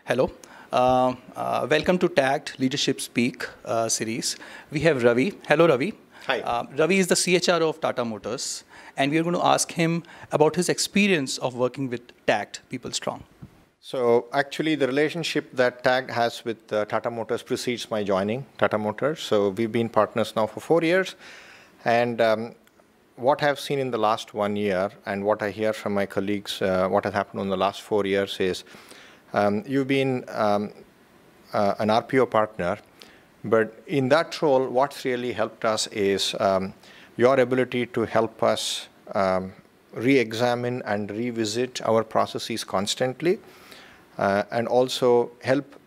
Hello. Welcome to Tagged Leadership Speak series. We have Ravi. Hello, Ravi. Hi. Ravi is the CHRO of Tata Motors, and we are going to ask him about his experience of working with Tagged People Strong. So actually, the relationship that TAG has with Tata Motors precedes my joining Tata Motors. So we've been partners now for 4 years. And what I've seen in the last 1 year and what I hear from my colleagues, what has happened in the last 4 years is you've been an RPO partner, but in that role, what's really helped us is your ability to help us re-examine and revisit our processes constantly, and also help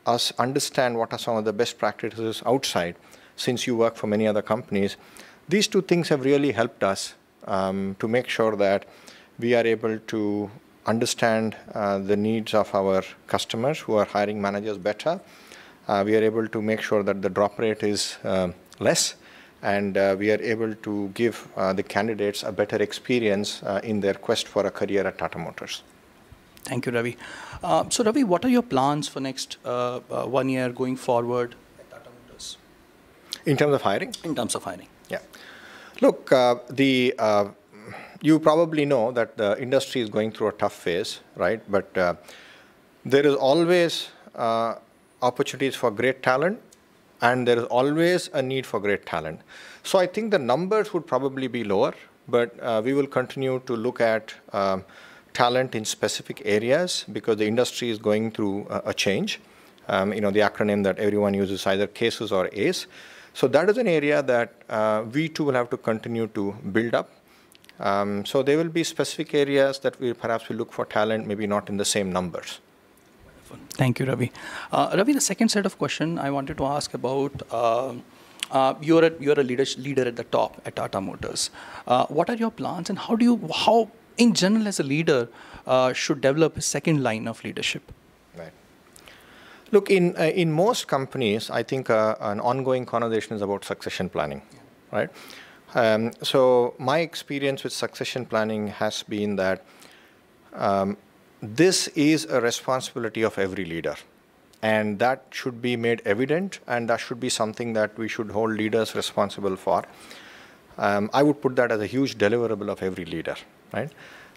us understand what are some of the best practices outside, since you work for many other companies. These two things have really helped us to make sure that we are able to understand the needs of our customers who are hiring managers better. We are able to make sure that the drop rate is less, and we are able to give the candidates a better experience in their quest for a career at Tata Motors. Thank you, Ravi. So, Ravi, what are your plans for next 1 year going forward at Tata Motors? In terms of hiring? In terms of hiring. Yeah. Look, you probably know that the industry is going through a tough phase, right? But there is always opportunities for great talent, and there is always a need for great talent. So I think the numbers would probably be lower, but we will continue to look at talent in specific areas because the industry is going through a change. The acronym that everyone uses, either CASES or ACE. So that is an area that we too will have to continue to build up. So there will be specific areas that we perhaps will look for talent, maybe not in the same numbers. Wonderful. Thank you, Ravi. Ravi, the second set of question I wanted to ask about, you're a leader at the top at Tata Motors. What are your plans, and how in general as a leader should develop a second line of leadership? Right. Look, in most companies, I think an ongoing conversation is about succession planning, right? So my experience with succession planning has been that this is a responsibility of every leader, and that should be made evident, and that should be something that we should hold leaders responsible for. I would put that as a huge deliverable of every leader, right?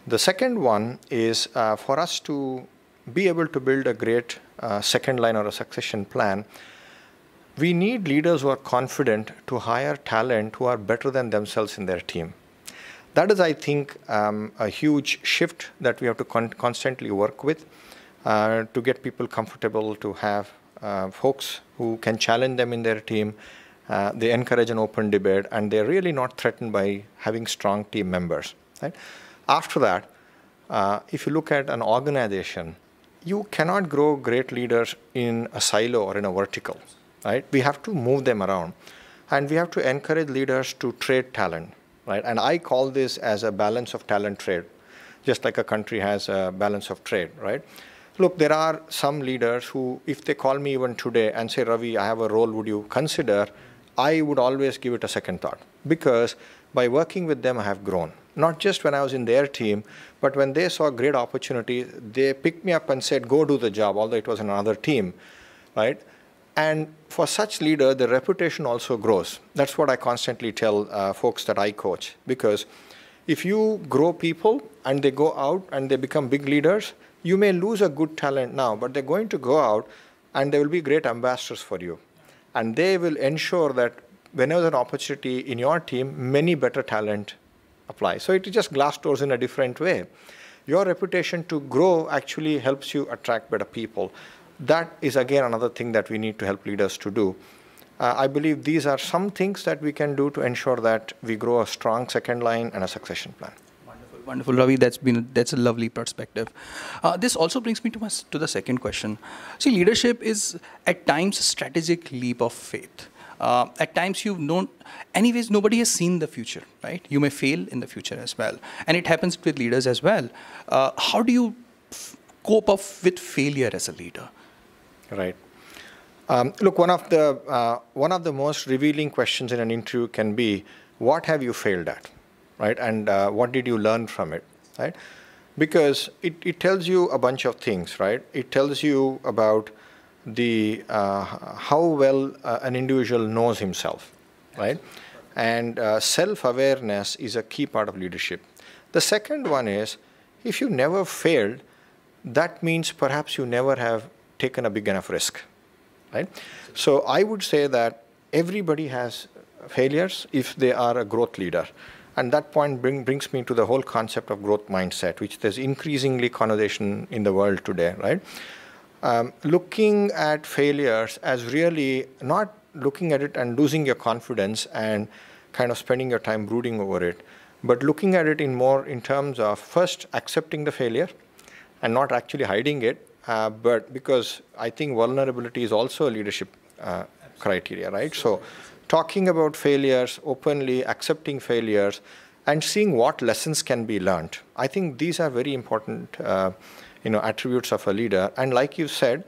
The second one is for us to be able to build a great second line or a succession plan. We need leaders who are confident to hire talent who are better than themselves in their team. That is, I think, a huge shift that we have to constantly work with to get people comfortable to have folks who can challenge them in their team. They encourage an open debate, and they're really not threatened by having strong team members. Right? After that, if you look at an organization, you cannot grow great leaders in a silo or in a vertical. Right? We have to move them around, and we have to encourage leaders to trade talent, right? And I call this as a balance of talent trade, just like a country has a balance of trade, right? Look, there are some leaders who, if they call me even today and say, Ravi, I have a role, would you consider? I would always give it a second thought, because by working with them, I have grown. Not just when I was in their team, but when they saw a great opportunity, they picked me up and said, go do the job, although it was in another team, right? And for such leader, the reputation also grows. That's what I constantly tell folks that I coach. Because if you grow people and they go out and they become big leaders, you may lose a good talent now, but they're going to go out and they will be great ambassadors for you. And they will ensure that whenever there's an opportunity in your team, many better talent apply. So it is just glass doors in a different way. Your reputation to grow actually helps you attract better people. That is, again, another thing that we need to help leaders to do. I believe these are some things that we can do to ensure that we grow a strong second line and a succession plan. Wonderful, wonderful, Ravi. That's a lovely perspective. This also brings me to the second question. See, leadership is at times a strategic leap of faith. At times anyways, nobody has seen the future, right? You may fail in the future as well, and it happens with leaders as well. How do you cope up with failure as a leader? Right. Look, one of the most revealing questions in an interview can be, what have you failed at, right? And what did you learn from it, right? because it tells you a bunch of things, right? It tells you about the how well an individual knows himself, right? And self-awareness is a key part of leadership. The second one is, if you never failed, that means perhaps you never have taken a big enough risk, right? So I would say that everybody has failures if they are a growth leader. And that point brings me to the whole concept of growth mindset, which there's increasingly connotation in the world today, right? Looking at failures as really not looking at it and losing your confidence and kind of spending your time brooding over it, but looking at it in terms of first accepting the failure and not actually hiding it, but because I think vulnerability is also a leadership criteria, right? So talking about failures openly, accepting failures, and seeing what lessons can be learned. I think these are very important attributes of a leader. And like you said,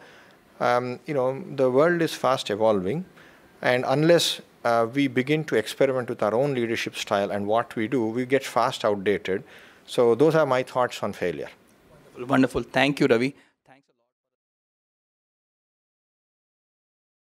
the world is fast evolving, and unless we begin to experiment with our own leadership style and what we do, we get fast outdated. So those are my thoughts on failure. Wonderful. Thank you, Ravi.